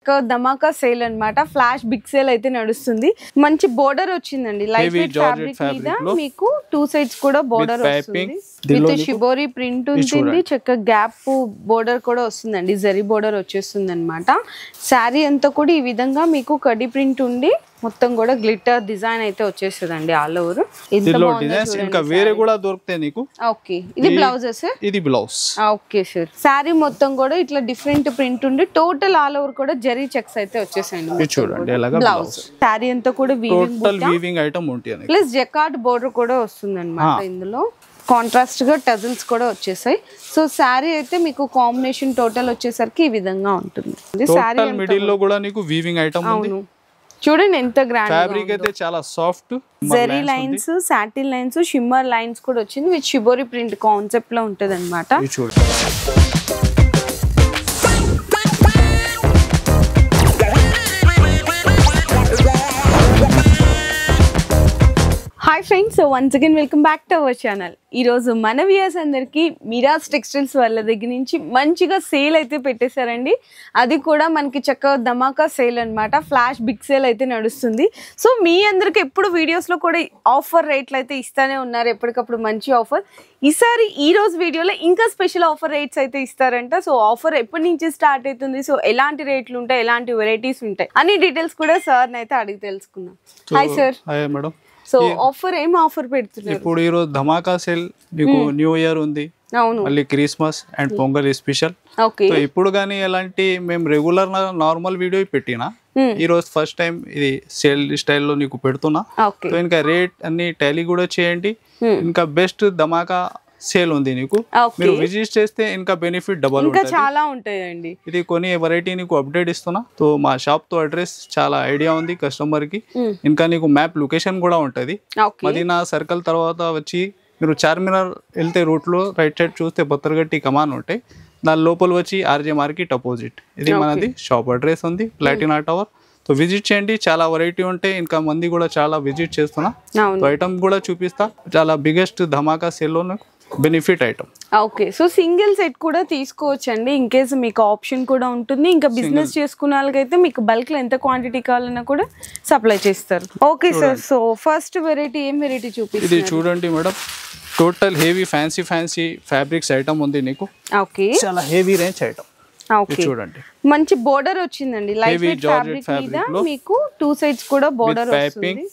చక్క ధమాకా సేల్ అన్నమాట. Flash big sale అయితే నడుస్తుంది. మంచి బోర్డర్ వచ్చిందండి, లైట్ వెయిట్ ఫ్యాబ్రిక్ మీద మీకు 2 సైడ్స్ కూడా బోర్డర్ వస్తుంది. విత్ షిబోరి ప్రింట్ ఉంటుంది, చక్క గ్యాప్ బోర్డర్ కూడా వస్తుందండి, జరీ బోర్డర్ వచ్చేస్తుంది అనమాట. శారీ అంతా కూడా ఈ విధంగా మీకు కడి ప్రింట్ ఉండి మొత్తం కూడా గ్లిటర్ డిజైన్ అయితే వచ్చేస్తుందండి ఆల్ ఓవర్. ఇంకా వేరే కూడా దొరుకుతాయి నీకు. ఓకే, ఇది బ్లౌజ్ సార్? ఇది బ్లౌజ్. Okay sir. శారీ మొత్తం కూడా ఇట్లా డిఫరెంట్ ప్రింట్ ఉండి టోటల్ ఆల్ ఓవర్ కూడా జరీ చెక్స్ అయితే వచ్చేసాయండి. చూడండి బ్లౌజ్. శారీ అంతా కూడా వీవింగ్ ఐటమ్ ఉంటుంది, ప్లస్ జకార్డ్ బోర్డర్ కూడా వస్తుంది అనమాట. ఇందులో కాంట్రాస్ట్ గా టజిల్స్ కూడా వచ్చేసాయి. సో శారీ అయితే మీకు కాంబినేషన్ టోటల్ వచ్చేసరికి ఈ విధంగా ఉంటుంది. శారీ మిడిల్ లో కూడా నీకు వీవింగ్ ఐటమ్ ఉంది. చూడండి ఎంత గ్రాండ్ ఫ్యాబ్రిక్ అయితే చాలా soft. Zari lines, satin lines, shimmer lines కూడా వచ్చింది విత్ షిబోరి ప్రింట్ కాన్సెప్ట్ లో ఉంటది అనమాట. Hi friends, so once again welcome back to our channel. ఈరోజు మన వ్యూయర్స్ అందరికీ మిరాజ్ టెక్స్టైల్స్ వాళ్ళ దగ్గర నుంచి మంచిగా సేల్ అయితే పెట్టేశారండి. అది కూడా మనకి చక్కగా ధమాకా సేల్ అనమాట. ఫ్లాష్ బిగ్ సేల్ అయితే నడుస్తుంది. సో మీ అందరికి ఎప్పుడు వీడియోస్లో కూడా ఆఫర్ రేట్లు అయితే ఇస్తూనే ఉన్నారు, ఎప్పటికప్పుడు మంచి ఆఫర్. ఈసారి ఈ రోజు వీడియోలో ఇంకా స్పెషల్ ఆఫర్ రేట్స్ అయితే ఇస్తారంట. సో ఆఫర్ ఎప్పటి నుంచి స్టార్ట్ అవుతుంది, సో ఎలాంటి రేట్లు ఉంటాయి, ఎలాంటి వెరైటీస్ ఉంటాయి అన్ని డీటెయిల్స్ కూడా సార్ని అయితే అడిగి తెలుసుకుందాం. Hi sir. Hi madam. So offer ఏం ఆఫర్ పెడుతున్నారు ఇప్పుడు? ఈ రోజు ధమాకా సేల్, మీకు న్యూ ఇయర్ ఉంది, మళ్ళీ Christmas and pongal special. So ఇప్పుడు కానీ ఎలాంటి మేము రెగ్యులర్ నార్మల్ వీడియో పెట్టినా, ఈ రోజు ఫస్ట్ టైం ఇది సేల్ స్టైల్లో నీకు పెడుతున్నా. సో ఇంకా రేట్ అన్ని టాలీ కూడా చేయండి. ఇంకా బెస్ట్ ధమాకా సేల్ ఉంది నీకు. మీరు విజిట్ చేస్తే ఇంకా బెనిఫిట్ డబల్ ఉంటుంది, చాలా ఉంటాయండి. ఇది కొన్ని వెరైటీ నీకు అప్డేట్ ఇస్తున్నా. సో మా షాప్ తో అడ్రస్ చాలా ఐడియా ఉంది కస్టమర్ కి. ఇంకా నీకు మ్యాప్ లొకేషన్ కూడా ఉంటది. మదీనా సర్కిల్ తర్వాత వచ్చి మీరు చార్మినార్ వెళ్తే రూట్ లో రైట్ సైడ్ చూస్తే బత్తర్గట్టి కమాన్ ఉంటాయి, దాని లోపల వచ్చి ఆర్జే మార్కెట్ అపోజిట్ ఇది మనది షాప్ అడ్రస్ ఉంది, ప్లాటినా టవర్. సో విజిట్ చేయండి, చాలా వెరైటీ ఉంటాయి. ఇంకా మంది కూడా చాలా విజిట్ చేస్తున్నా. సో ఐటమ్ కూడా చూపిస్తా, చాలా బిగ్గెస్ట్ ధమాకా సేల్ లో benefit item. Okay, so single set కూడా తీసుకోవచ్చు అండి, ఇన్ కేస్ మీకు ఆప్షన్ కూడా ఉంటుంది. ఇంకా బిజినెస్ చేసుకున్న వాళ్ళకైతే మీకు బల్క్ లో ఎంత క్వాంటిటీ కావాలన్నా కూడా సప్లై చేస్తారు. Okay sir, so first variety ఏం వెరైటీ చూపిస్తారు? ఇది చూడండి madam, total heavy fancy fabrics item ఉంది నీకు. ఓకే, చాలా హెవీ రేంజ్ ఐటమ్. ఓకే, చూడండి మంచి బోర్డర్ వచ్చిందండి, లైట్ వెయిట్ ఫ్యాబ్రిక్ మీద మీకు 2 సైడ్స్ కూడా బోర్డర్ వస్తుంది.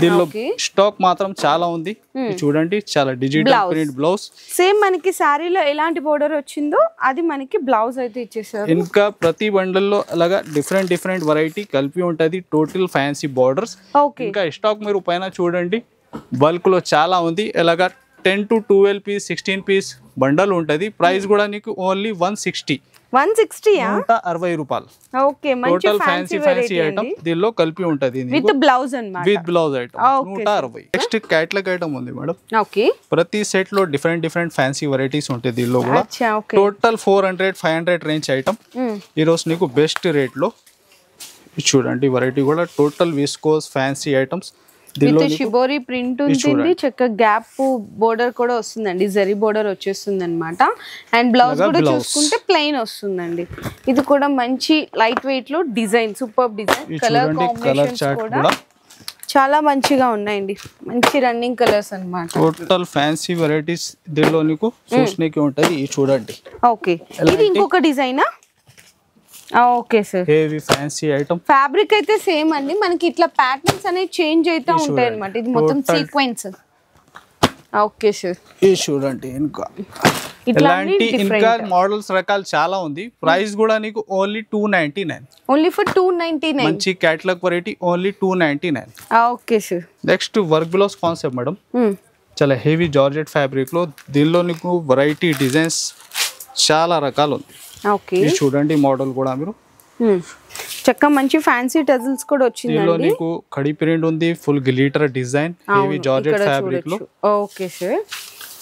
దీనిలో స్టాక్ మాత్రం చాలా ఉంది, చూడండి. చాలా డిజిటల్ ప్రింట్ బ్లౌజ్, సేమ్ మనకి శారీలో ఎలాంటి బోర్డర్ వచ్చిందో అది మనకి బ్లౌజ్ అయితే ఇచ్చేసారు. ఇంకా ప్రతి బండల్ లో అలాగా డిఫరెంట్ వెరైటీ కలిపి ఉంటది, టోటల్ ఫ్యాన్సీ బోర్డర్స్. ఇంకా స్టాక్ మీరు పైన చూడండి, బల్క్ లో చాలా ఉంది. ఇలాగా 10 to 12 పీస్ 16 పీస్ బండల్ ఉంటది. ప్రైస్ కూడా నీకు ఓన్లీ 160 రూపాయలు. ఓకే, మంచి ఫ్యాన్సీ ఐటమ్ దీనిలో కలిపి ఉంటది విత్ బ్లౌజ్ అన్నమాట. With blouse item 160. Next catalogue item ఉంది మేడం. ఓకే, ప్రతి సెట్ లో డిఫరెంట్ ఫ్యాన్సీ వెరైటీస్ ఉంటాయి దీనిలో కూడా. టోటల్ 400-500 రేంజ్ ఐటమ్ ఈ రోజు నీకు బెస్ట్ రేట్ లో చూడండి. వెరైటీ కూడా total viscose fancy items. Shibori print ఉంటుంది, చక్క గ్యాప్ బోర్డర్ కూడా వస్తుందండి, జరీ బోర్డర్ వచ్చేస్తుంది అనమాట. అండ్ బ్లౌజ్ కూడా చూసుకుంటే ప్లెయిన్ వస్తుందండి. ఇది కూడా మంచి లైట్ వెయిట్ లో design, super design. Colour combinations కూడా చాలా మంచిగా ఉన్నాయండి, మంచి రన్నింగ్ కలర్స్ అన్నమాట. టోటల్ ఫ్యాన్సీ వెరైటీస్ దీనిలో నీకు చూడడానికి ఉంటది, చూడండి. ఓకే, ఇది ఇంకొక డిజైనా? Okay sir, heavy fancy item. Fabric అయితే సేమ్ అండి, మనకి ఇట్లా ప్యాటర్న్స్ అనేవి చేంజ్ అయితే ఉంటాయి అన్నమాట. ఇది మొత్తం సీక్వెన్స్. ఓకే సార్, ఇది చూడండి. ఇలాంటి ఇంకా మోడల్స్ రకాలు చాలా ఉంది. ప్రైస్ కూడా నీకు ఓన్లీ 299. Only for 299. మంచి catalogue variety only 299. Okay sir. Next work blouse concept madam, చాలా హెవీ జార్జెట్ ఫ్యాబ్రిక్ లో. దీనిలో నీకు వెరైటీ డిజైన్స్ చాలా రకాలు ఉంది. ఓకే, చూడండి మోడల్ కూడా మీరు చక్క మంచి ఫ్యాన్సీ టజిల్స్ కూడా వచ్చింది. దీనిలో నీకు కడి ప్రింట్ ఉంది, full glitter design, heavy georgette fabric లో. ఓకే సార్,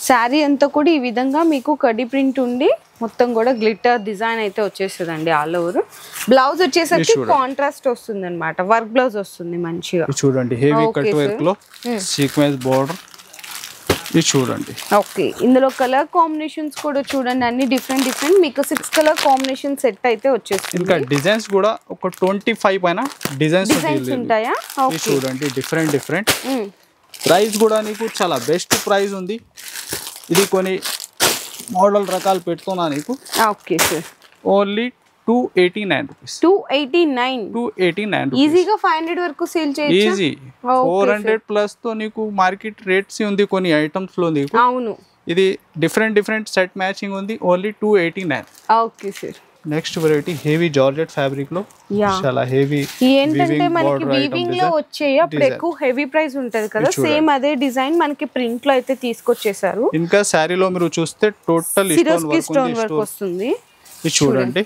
శారీ అంతా కూడా ఈ విధంగా మీకు కడి ప్రింట్ ఉండి మొత్తం కూడా గ్లిటర్ డిజైన్ అయితే వచ్చేస్తుందండి ఆల్ ఓవర్. బ్లౌజ్ వచ్చేసరికి కాంట్రాస్ట్ వస్తుంది అనమాట, వర్క్ బ్లౌజ్ వస్తుంది మంచిగా. చూడండి హెవీ కట్ వర్క్ లో సీక్వెన్స్ బోర్డర్. ఇది చూడండి. ఓకే, ఇందులో కలర్ కాంబినేషన్స్ కూడా చూడండి, అన్ని డిఫరెంట్ డిఫరెంట్. మీకు 6 కలర్ కాంబినేషన్ సెట్ అయితే వచ్చేస్తుంది. ఇంకా డిజైన్స్ కూడా ఒక 25 పైన డిజైన్స్ ఉంటాయా? ఇది చూడండి, డిఫరెంట్ డిఫరెంట్. ప్రైస్ కూడా నీకు చాలా బెస్ట్ ప్రైస్ ఉంది. ఇది కొన్ని మోడల్ రకాలు పెడుతున్నా నీకు. Okay sir, only 289 rupees. 289 ఈజీగా 500 వరకు సేల్ చేయొచ్చు. ఈజీ 400 ప్లస్ తో నీకు మార్కెట్ రేట్స్ ఉంది కొన్ని ఐటమ్స్ లో నీకు. అవును, ఇది డిఫరెంట్ డిఫరెంట్ సెట్ మ్యాచింగ్ ఉంది. Only 289. Okay sir. Next variety heavy georgette fabric లో చాలా హెవీ. ఏంటంటే మనకి వీవింగ్ లో వచ్చాయి, అప్పుడు ఎక్కువ హెవీ ప్రైస్ ఉంటది కదా, సేమ్ అదే డిజైన్ మనకి ప్రింట్ లో అయితే తీసుకొచ్చేసారు. ఇంకా శారీలో మీరు చూస్తే టోటల్ స్టోన్ వర్క్ వస్తుంది. ఇది చూడండి,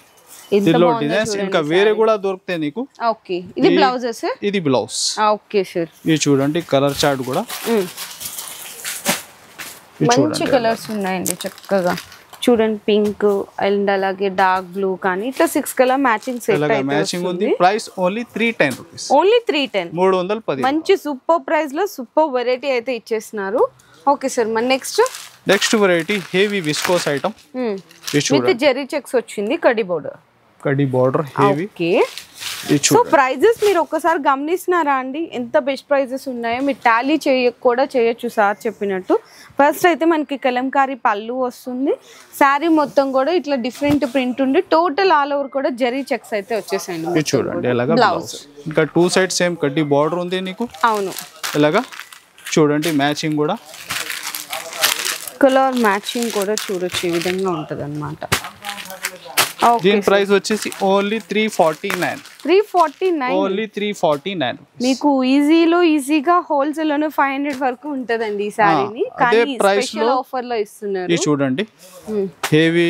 దీనిలో డిజైన్స్ ఇంకా వేరే కూడా దొరుకుతాయి నీకు. ఓకే, ఇది బ్లౌజ్ సార్. ఇది బ్లౌజ్. Okay sir. ఇది చూడండి, కలర్ చార్ట్ కూడా మంచి కలర్స్ ఉన్నాయండి చక్కగా. చూడండి, పింక్ అండ్ అలాగే డార్క్ బ్లూ కానీ ఇట్లా 6 కలర్ మ్యాచింగ్ సెట్ అయితే మ్యాచింగ్ ఉంది. Price only 310 rupees. ఓన్లీ 310. 310. మంచి సూపర్ ప్రైస్ లో సూపర్ వెరైటీ అయితే ఇచ్చేస్తున్నారు. ఓకే సార్, మన next variety heavy viscose item with zari checks వచ్చింది, కడి బోర్డర్. కడి border heavy. Okay, so prices మీరు ఒక్కసారి గమనిస్తున్నారా అండి, ఎంత బెస్ట్ ప్రైజెస్ ఉన్నాయో. మీరు టాలీ కూడా చేయొచ్చు సార్ చెప్పినట్టు. ఫస్ట్ అయితే మనకి కలంకారీ పళ్ళు వస్తుంది, శారీ మొత్తం కూడా ఇట్లా డిఫరెంట్ ప్రింట్ ఉండి టోటల్ ఆల్ ఓవర్ కూడా జరీ చెక్స్ అయితే వచ్చేసాయండి. చూడండి, ఎలాగా బ్లౌజ్. ఇంకా 2 సైడ్ సేమ్ కడ్డీ బోర్డర్ ఉంది నీకు. అవును, ఎలాగా చూడండి, మ్యాచింగ్ కూడా కలర్ మ్యాచింగ్ కూడా చూడొచ్చు, ఈ విధంగా ఉంటది అన్నమాట. దీని ప్రైస్ వచ్చేసి ఓన్లీ 349. 349. ఓన్లీ 349. మీకు ఈజీగా హోల్సేల్ లోనే 500 వరకు ఉంటదండి ఈ సారీని, కానీ స్పెషల్ ఆఫర్ లో ఇస్తున్నారు. ఇది చూడండి, హెవీ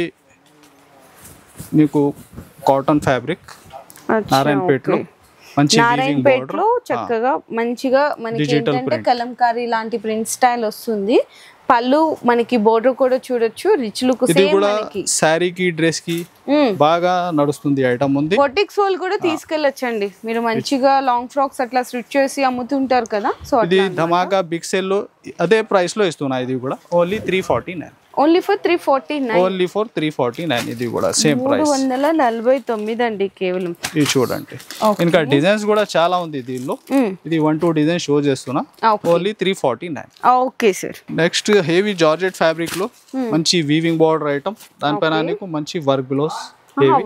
మీకు కాటన్ ఫ్యాబ్రిక్, నారాయణపేటలో మంచి నారాయణపేటలో చక్కగా మంచిగా మనకి ఏంటంటే కలంకారీ లాంటి ప్రింట్ స్టైల్ వస్తుంది. పళ్ళు మనకి బోర్డర్ కూడా చూడొచ్చు, రిచ్ లుక్. సారీకి డ్రెస్ కి బాగా నడుస్తుంది ఐటమ్ ఉంది. బొటిక్స్ వాళ్ళు కూడా తీసుకెళ్ళొచ్చండి, మీరు మంచిగా లాంగ్ ఫ్రాక్స్ అట్లా స్టిచ్ చేసి అమ్ముతుంటారు కదా. సో ఇది ధమాకా బిగ్ సేల్ లో అదే ప్రైస్ లో ఇస్తున్నా. ఇది కూడా only 349. Only for 349. Only for 349. ఇది కూడా సేమ్ ప్రైస్ 349 అండి కేవలం. ఇది చూడండి, ఇంకా డిజైన్స్ కూడా చాలా ఉంది దీనిలో. ఇది 1-2 డిజైన్ షో చేస్తున్నా. Only 349. Okay sir. Next heavy georgette fabric లో మంచి వీవింగ్ బార్డర్ ఐటమ్, దానిపైన నీకు మంచి వర్క్ బ్లౌజ్.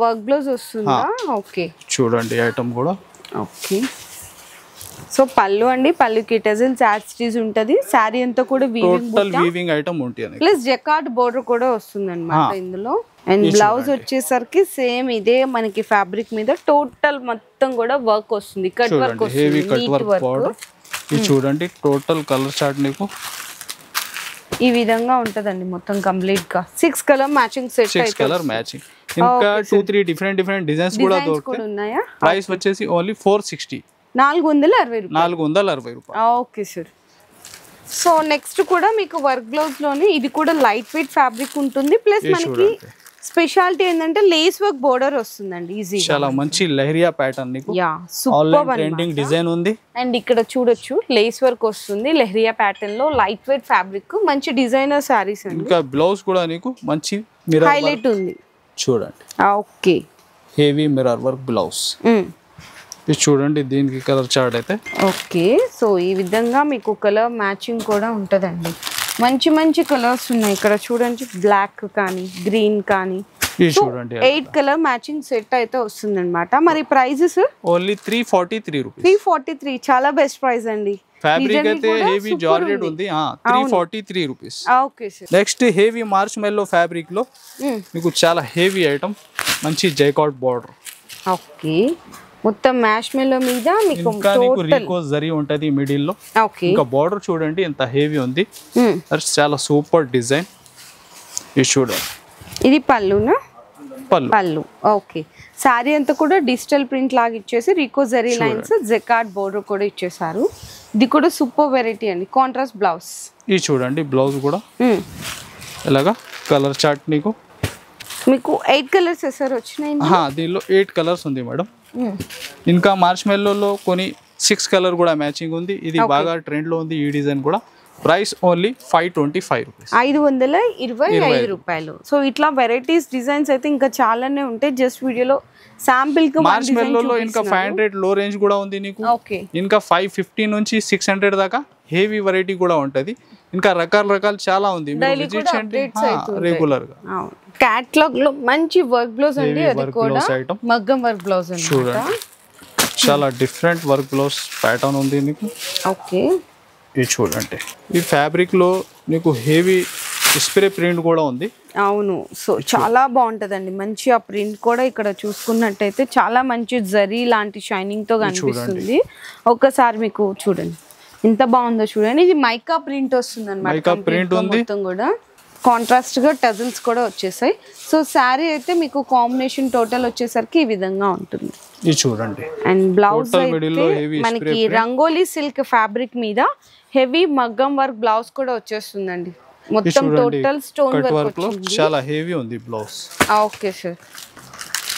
వర్క్ బ్లౌజ్ వస్తుందా? ఓకే, చూడండి ఐటమ్ కూడా. ఓకే, సో పళ్ళు అండి, పళ్ళుకి టెజల్స్ యాడ్స్టీస్ ఉంటది. శారీ అంతా కూడా వీవింగ్ ఐటమ్ ఉంటుంది, ప్లస్ జకార్డ్ బోర్డర్ కూడా వస్తుంది అన్నమాట ఇందులో. అండ్ బ్లౌజ్ వచ్చేసరికి సేమ్ ఇదే మనకి ఫ్యాబ్రిక్ మీద టోటల్ మొత్తం కూడా వర్క్ వస్తుంది, కట్ వర్క్ వస్తుంది, నీట్ వర్క్. ఇది చూడండి, టోటల్ కలర్ చార్ట్ నీకు ఈ విధంగా ఉంటదండి మొత్తం కంప్లీట్ గా. 6 colour matching set. 6 colour matching. ఇంకా 2-3 డిఫరెంట్ డిజైన్స్ కూడా దొరుకుతాయి. ప్రైస్ వచ్చేసి ఓన్లీ 460. 460 రూపాయలు. Okay sir. సో నెక్స్ట్ కూడా మీకు వర్క్ బ్లౌజ్ లోనే ఇది కూడా లైట్ వెయిట్ ఫ్యాబ్రిక్ ఉంటుంది, ప్లస్ మనకి స్పెషాలిటీ ఏంటంటే లేస్ వర్క్ బోర్డర్ వస్తుందండి. ఈజీ, చాలా మంచి లెహరియా ప్యాటర్న్ నీకు. సూపర్ ట్రెండింగ్ డిజైన్ ఉంది. అండ్ ఇక్కడ చూడొచ్చు లేస్ వర్క్ వస్తుంది లెహరియా ప్యాటర్న్ లో, లైట్ వెయిట్ ఫ్యాబ్రిక్, మంచి డిజైనర్ సారీస్ అండి. ఇంకా బ్లౌజ్ కూడా నీకు మంచి హైలైట్ ఉంది చూడండి. Okay, heavy mirror work blouse. ఇది చూడండి, దీనికి కలర్ చార్ట్ అయితే. ఓకే, సో ఈ విధంగా మీకు కలర్ మ్యాచింగ్ కూడా ఉంటదండి. మంచి మంచి కలర్స్ ఉన్నాయి ఇక్కడ చూడండి, బ్లాక్ కానీ గ్రీన్ కానీ. చూడండి 8 కలర్ మ్యాచింగ్ సెట్ అయితే వస్తుంది అనమాట. మరి ప్రైజెస్ ఓన్లీ 343 రూపీస్. 343 చాలా బెస్ట్ ప్రైస్ అండి. ఫ్యాబ్రిక్ అయితే హెవీ జార్జెట్ ఉంది. 343 rupees. Okay sir. Next heavy March మెల్లో ఫ్యాబ్రిక్ లో మీకు చాలా హెవీ ఐటమ్, మంచి జైకాట్ బోర్డర్. ఓకే, మొత్తం మ్యాష్ మెల్లో మీద మీకు రీకోస్ జరీ ఉంటది మిడిల్ లో. ఇంకా బోర్డర్ చూడండి ఎంత హెవీ ఉంది, చాలా సూపర్ డిజైన్. ఇది చూడండి, ఇది పళ్ళునా? పళ్ళు. ఓకే, సారీ అంతా కూడా డిజిటల్ ప్రింట్ లాగా ఇచ్చేసి Rico zari lines, jacquard border కూడా ఇచ్చేసారు. ఇది కూడా సూపర్ వెరైటీ అండి. Contrast blouse. ఇది చూడండి, బ్లౌజ్ కూడా ఎలాగా కలర్ చార్ట్ నీకు. మీకు 8 కలర్స్ సార్ వచ్చినాయి. దీనిలో 8 కలర్స్ ఉంది మేడం. ఇంకా మార్చ్ మెల్లోలో కొన్ని 6 కలర్ కూడా మ్యాచింగ్ ఉంది. ఇది బాగా ట్రెండ్ లో ఉంది ఈ డిజైన్ కూడా. ప్రైస్ ఓన్లీ 525 రూపీస్, 525 రూపాయలు. సో ఇట్లా వెరైటీస్ డిజైన్స్ అయితే ఇంకా చాలానే ఉంటాయి. జస్ట్ వీడియోలో శాంపిల్ కి మార్చ్ మెల్లోలో ఇంకా 500 లో రేంజ్ కూడా ఉంది నీకు. ఇంకా 550 నుంచి 600 దాకా హెవీ వెరైటీ కూడా ఉంటది. ఇంకా రకాలు చాలా ఉంది, రెగ్యులర్ గా. క్యాటలాగ్ లో మంచి వర్క్ బ్లౌజ్ అండి, అది కూడా మగ్గం వర్క్ బ్లౌజ్ చూడండి. చాలా డిఫరెంట్ వర్క్ బ్లౌజ్ ప్యాటర్న్ ఉంది నీకు. ఓకే, ఇది చూడండి. ఈ ఫ్యాబ్రిక్ లో నీకు హెవీ స్ప్రే ప్రింట్ కూడా ఉంది. అవును, సో చాలా బాగుంటదండి. మంచి ఆ ప్రింట్ కూడా ఇక్కడ చూసుకున్నట్టయితే చాలా మంచి జరీ లాంటి షైనింగ్ తో కనిపిస్తుంది. ఒక్కసారి మీకు చూడండి ఎంత బాగుందో చూడండి. ఇది మైకా ప్రింట్ వస్తుంది మైకా ప్రింట్ ఉంది, మొత్తం కూడా కాంట్రాస్ట్ గా టజిల్స్ కూడా వచ్చేసాయి. సో శారీ అయితే మీకు కాంబినేషన్ టోటల్ వచ్చేసరికి ఈ విధంగా ఉంటుంది. ఇది చూడండి. అండ్ బ్లౌజ్ మనకి రంగోలీ సిల్క్ ఫ్యాబ్రిక్ మీద హెవీ మగ్గం వర్క్ బ్లౌజ్ కూడా వచ్చేస్తుందండి. మొత్తం టోటల్ స్టోన్ వర్క్ చాలా హెవీ ఉంది blouse. Okay sir.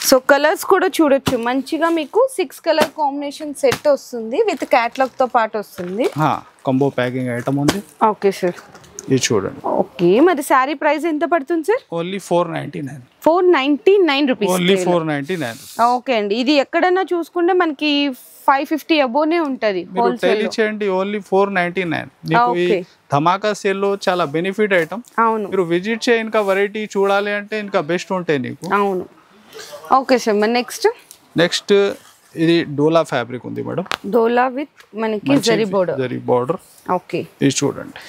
So colours కూడా చూడొచ్చు, మంచిగా మీకు 6 కలర్ కాంబినేషన్ సెట్ వస్తుంది, విత్ క్యాటలాగ్ తో పాటు వస్తుంది. కాంబో ప్యాకింగ్ ఐటమ్ ఉంది. ఓకే సార్, ఇది చూడండి. ఓకే, మరి శారీ ప్రైస్ ఎంత పడుతుంది sir? Only 499. 499 rupees. Only 499. Okay అండి, ఇది ఎక్కడన్నా చూసుకుంటే మనకి 550 అబోనే ఉంటది. హోల్సేల్ చేయండి, ఓన్లీ 499. మీకు ఈ ధమాకా సేల్ లో చాలా బెనిఫిట్ ఐటమ్. అవును, మీరు విజిట్ చేయి, ఇంకా వెరైటీ చూడాలి అంటే ఇంకా బెస్ట్ ఉంటాయి నీకు. అవును. ఓకే సార్, మరి నెక్స్ట్ ఇది డోలా ఫ్యాబ్రిక్ ఉంది మేడం. డోలా విత్ మనకి జరీ బోర్డర్. ఓకే, ఇది చూడండి.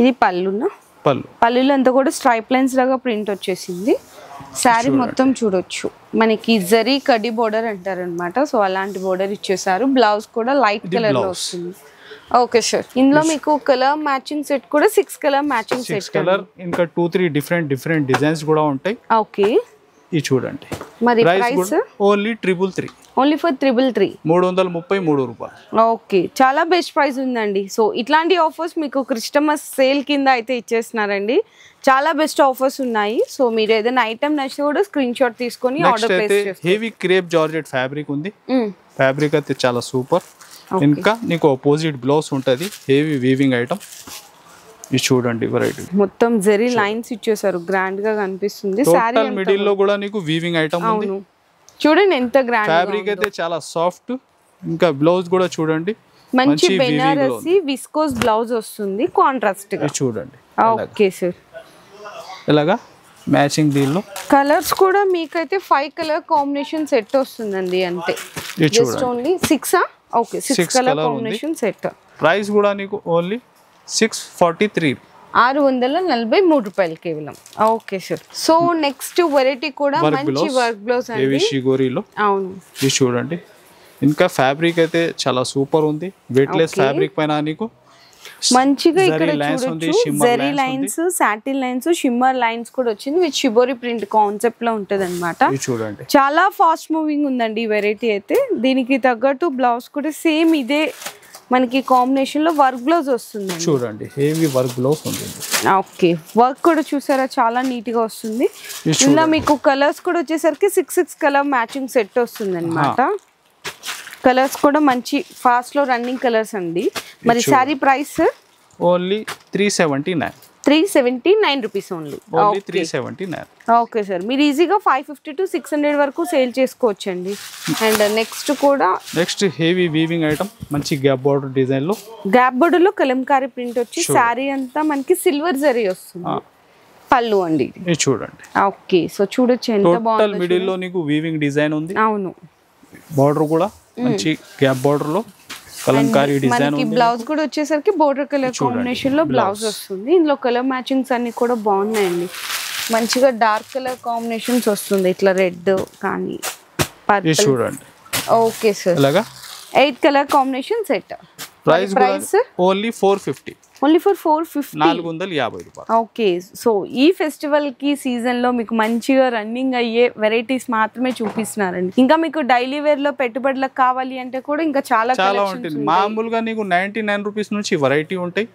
ఇది పళ్ళులో అంతా కూడా స్ట్రైప్ లైన్స్ లాగా ప్రింట్ వచ్చేసింది. శారీ మొత్తం చూడొచ్చు, మనకి జరీ కడ్డీ బోర్డర్ అంటారు అనమాట. సో అలాంటి బోర్డర్ ఇచ్చేసారు. బ్లౌజ్ కూడా లైట్ కలర్ లో వస్తుంది. ఓకే సార్, ఇందులో మీకు కలర్ మ్యాచింగ్ సెట్ కూడా 6 కలర్ మ్యాచింగ్ సెట్. కలర్ ఇంకా 2-3 డిఫరెంట్ డిజైన్స్ కూడా ఉంటాయి. ఓకే, ఇది చూడండి. మరి ప్రైస్ ఓన్లీ 333. Only for 333. 333 రూపాయలు. ఓకే, చాలా బెస్ట్ ప్రైస్ ఉందండి. సో ఇట్లాంటి ఆఫర్స్ మీకు క్రిస్టమస్ సేల్ కింద అయితే ఇచ్చేస్తున్నారండి. చాలా బెస్ట్ ఆఫర్స్ ఉన్నాయి. సో మీరు ఏదైనా ఐటమ్ నచ్చితే కూడా స్క్రీన్ షాట్ తీసుకొని ఆర్డర్ ప్లేస్ చేసుకోండి. హెవీ క్రేప్ జార్జెట్ ఫ్యాబ్రిక్ ఉంది. ఫ్యాబ్రిక్ అయితే చాలా సూపర్. ఇంకా నీకు ఆపోజిట్ బ్లౌజ్ ఉంటది, హెవీ వీవింగ్ ఐటమ్. ఇది చూడండి వెరైటీ, మొత్తం జరీ లైన్స్ ఇచ్చేసారు, గ్రాండ్ గా కనిపిస్తుంది. సారీ మిడిల్ లో కూడా నీకు వీవింగ్ ఐటమ్ ఉంది. చూడండి ఎంత గ్రాండ్. ఫ్యాబ్రిక్ అయితే చాలా సాఫ్ట్. ఇంకా బ్లౌజ్ కూడా చూడండి, మంచి బెనారసి విస్కోస్ బ్లౌజ్ వస్తుంది కాంట్రాస్ట్ గా. చూడండి. ఓకే సార్, ఇలాగా మ్యాచింగ్ దీనిలో కలర్స్ కూడా మీకైతే 5 కలర్ కాంబినేషన్ సెట్ వస్తుందండి. అంతే, just only 6. Okay, 6 colour combination set. Price కూడా నీకు ఓన్లీ 643. 643 రూపాయలు కేవలం. Okay sir. So next variety కూడా మంచి వర్క్ బ్లౌజ్ అండి, షిగోరిలో. అవును, ఇది చూడండి. ఇంకా ఫ్యాబ్రిక్ అయితే చాలా సూపర్ ఉంది. వెయిట్లెస్ ఫ్యాబ్రిక్ పైన నీకు మంచిగా ఇక్కడ చూడొచ్చు zari lines, satin lines, shimmer lines కూడా వచ్చింది. విత్ షిబోరి ప్రింట్ కాన్సెప్ట్ లో ఉంటది అనమాట. చూడండి, చాలా ఫాస్ట్ మూవింగ్ ఉందండి ఈ వెరైటీ అయితే. దీనికి తగ్గట్టు బ్లౌజ్ కూడా సేమ్ ఇదే మనకి కాంబినేషన్ లో వర్క్ బ్లౌజ్ వస్తుంది. చూడండి, హెవీ వర్క్ బ్లౌజ్ ఉంది. ఓకే, వర్క్ కూడా చూసారా చాలా నీట్ గా వస్తుంది. ఇలా మీకు కలర్స్ కూడా వచ్చేసరికి 6 కలర్ మ్యాచింగ్ సెట్ వస్తుంది అనమాట. కలర్స్ కూడా మంచి ఫాస్ట్ లో రన్నింగ్ కలర్స్ అండి. మరి sorry price only 379. 379 rupees only. 379. Okay sir, మీరు ఈజీగా 550 to 600 వరకు సేల్ చేసుకోవచ్చండి. And next heavy weaving item, మంచి గ్యాప్ బోర్డర్ డిజైన్ లో. గ్యాప్ బోర్డర్ లో కలంకారీ ప్రింట్ వచ్చి శారీ అంతా మనకి సిల్వర్ జరీ వస్తుంది. పళ్ళు అండి ఇది చూడండి. ఓకే, సో చూడొచ్చు ఎంత బాగుంది. మిడిల్ లో నీకు వీవింగ్ డిజైన్ ఉంది. అవును, బోర్డర్ కూడా మంచి గ్యాప్ బోర్డర్ లో కలంకారీ డిజైన్ ఉంది. బ్లౌజ్ కూడా వచ్చేసరికి బోర్డర్ కలర్ కాంబినేషన్ లో బ్లౌజ్ వస్తుంది. ఇందులో కలర్ మ్యాచింగ్స్ అన్ని కూడా బాగున్నాయండి. మంచిగా డార్క్ కలర్ కాంబినేషన్స్ వస్తుంది, ఇట్లా రెడ్ కానీ పర్పుల్. చూడండి. Okay sir, 8 colour combination set. Price only 450. Only for 450. 450 రూపాయలు. ఓకే, సో ఈ ఫెస్టివల్ కి సీజన్ లో మీకు మంచిగా రన్నింగ్ అయ్యే వెరైటీస్ మాత్రమే చూపిస్తున్నారండి. ఇంకా మీకు డైలీ వేర్ లో పెట్టుబడులకు కావాలి అంటే కూడా ఇంకా చాలా ఉంటుంది. మామూలుగా నీకు 99 రూపీస్ నుంచి వెరైటీ ఉంటాయి.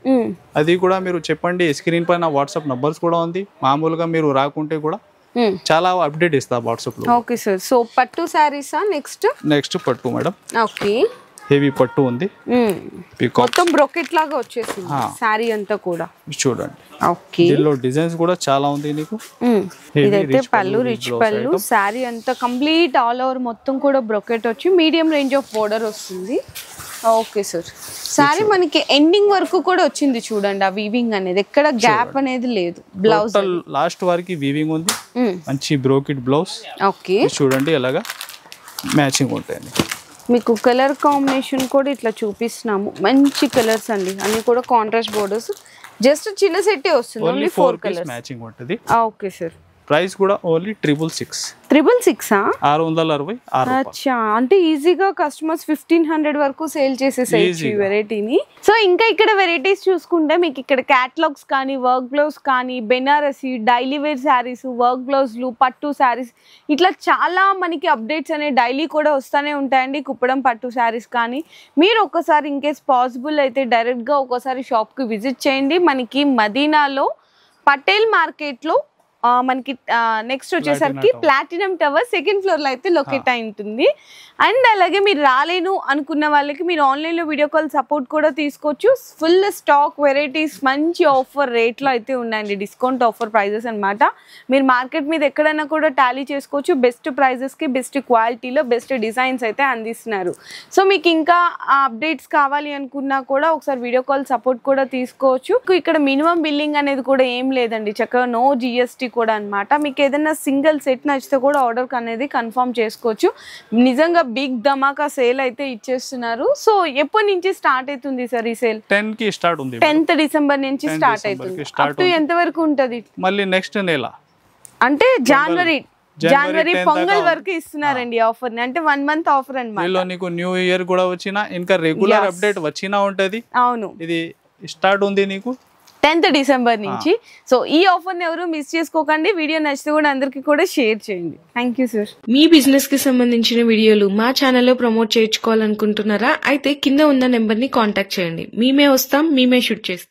అది కూడా మీరు చెప్పండి. స్క్రీన్ పైన వాట్సాప్ నంబర్స్ కూడా ఉంది. మామూలుగా మీరు రాకుంటే కూడా చాలా అప్డేట్ ఇస్తా వాట్సాప్ లో. ఓకే సార్, సో పట్టు సారీసా నెక్స్ట్ పట్టు మేడం. ఓకే, హెవీ పట్టు ఉంది, మొత్తం బ్రోకెట్ లాగా వచ్చేసింది సారీ అంతా కూడా. చూడండి ఓకే, దీనిలో డిజైన్స్ కూడా చాలా ఉంది నీకు. ఇదైతే పళ్ళు, రిచ్ పళ్ళు, సారీ అంతా కంప్లీట్ ఆల్ ఓవర్ మొత్తం కూడా బ్రోకెట్ వచ్చి మీడియం రేంజ్ ఆఫ్ బోర్డర్ వస్తుంది. ఓకే సార్, సారీ మనకి ఎండింగ్ వరకు కూడా వచ్చింది చూడండి. ఆ వీవింగ్ అనేది ఎక్కడ గ్యాప్ అనేది లేదు. బ్లౌజ్ లాస్ట్ వరకు వీవింగ్ ఉంది, మంచి బ్రోకెట్ బ్లౌజ్. ఓకే, చూడండి ఎలాగా మ్యాచింగ్ ఉంటాయండి. మీకు కలర్ కాంబినేషన్ కూడా ఇట్లా చూపిస్తున్నాము, మంచి కలర్స్ అండి, అన్ని కూడా కాంట్రాస్ట్ బోర్డర్స్. జస్ట్ చిన్న సెట్టే వస్తుంది, ఓన్లీ 4 కలర్స్ మ్యాచింగ్ ఉంటుంది. ఓకే సార్, ప్రైస్ కూడా ఓన్లీ 666. 666 అచ్చా, అంటే ఈజీగా కస్టమర్స్ 1500 వరకు సేల్ చేసేసేయచ్చు ఈ వెరైటీని. సో ఇంకా ఇక్కడ వెరైటీస్ చూసుకుంటే మీకు ఇక్కడ క్యాటలాగ్స్ కానీ, వర్క్ బ్లౌజ్ కానీ, Banarasi, daily wear saris, work బ్లౌజ్లు, పట్టు శారీస్, ఇట్లా చాలా మనకి అప్డేట్స్ అనేవి డైలీ కూడా వస్తూనే ఉంటాయండి. కుప్పడం పట్టు శారీస్ కానీ మీరు ఒక్కసారి ఇన్కేస్ పాసిబుల్ అయితే డైరెక్ట్గా ఒక్కసారి షాప్కి విజిట్ చేయండి. మనకి మదీనాలో పటేల్ మార్కెట్లో మనకి నెక్స్ట్ వచ్చేసరికి ప్లాటినం టవర్ సెకండ్ ఫ్లోర్ లో అయితే లొకేట్ అయి ఉంటుంది. అండ్ అలాగే మీరు రాలేను అనుకున్న వాళ్ళకి మీరు ఆన్లైన్లో వీడియో కాల్ సపోర్ట్ కూడా తీసుకోవచ్చు. ఫుల్ స్టాక్ వెరైటీస్ మంచి ఆఫర్ రేట్లో అయితే ఉన్నాయండి, డిస్కౌంట్ ఆఫర్ ప్రైజెస్ అనమాట. మీరు మార్కెట్ మీద ఎక్కడైనా కూడా టాలీ చేసుకోవచ్చు. బెస్ట్ ప్రైజెస్కి బెస్ట్ క్వాలిటీలో బెస్ట్ డిజైన్స్ అయితే అందిస్తున్నారు. సో మీకు ఇంకా అప్డేట్స్ కావాలి అనుకున్నా కూడా ఒకసారి వీడియో కాల్ సపోర్ట్ కూడా తీసుకోవచ్చు. ఇక్కడ మినిమం బిల్లింగ్ అనేది కూడా ఏం లేదండి, చక్కగా నో జిఎస్టీ కూడా అనమాట. మీకు ఏదైనా సింగిల్ సెట్ నచ్చితే కూడా ఆర్డర్ అనేది కన్ఫర్మ్ చేసుకోవచ్చు. నిజంగా బిగ్ ధమాకా సేల్ అయితే ఇచ్చేస్తున్నారు. సో ఎప్పటి నుంచి స్టార్ట్ అవుతుంది సార్ ఈ సేల్? 10 కి స్టార్ట్ ఉంది, 10th డిసెంబర్ నుంచి స్టార్ట్ అవుతుంది. అప్ టు ఎంత వరకు ఉంటది? మళ్ళీ నెక్స్ట్ నెల అంటే జనవరి పొంగల్ వరకు ఇస్తున్నారండి ఆఫర్ ని, అంటే 1 month ఆఫర్ అన్నమాట. నీకు న్యూ ఇయర్ కూడా వచ్చినా ఇంకా రెగ్యులర్ అప్డేట్ వచ్చినా ఉంటది. అవును, ఇది స్టార్ట్ ఉంది నీకు 10th డిసెంబర్ నుంచి. సో ఈ ఆఫర్ ని ఎవరు మిస్ చేసుకోకండి. వీడియో నచ్చితే కూడా అందరికి కూడా షేర్ చేయండి. Thank you sir. Me business కి సంబంధించిన వీడియోలు మా ఛానల్లో ప్రమోట్ చేయించుకోవాలనుకుంటున్నారా? అయితే కింద ఉన్న నెంబర్ ని కాంటాక్ట్ చేయండి. మేమే వస్తాం, మేమే షూట్ చేస్తాం.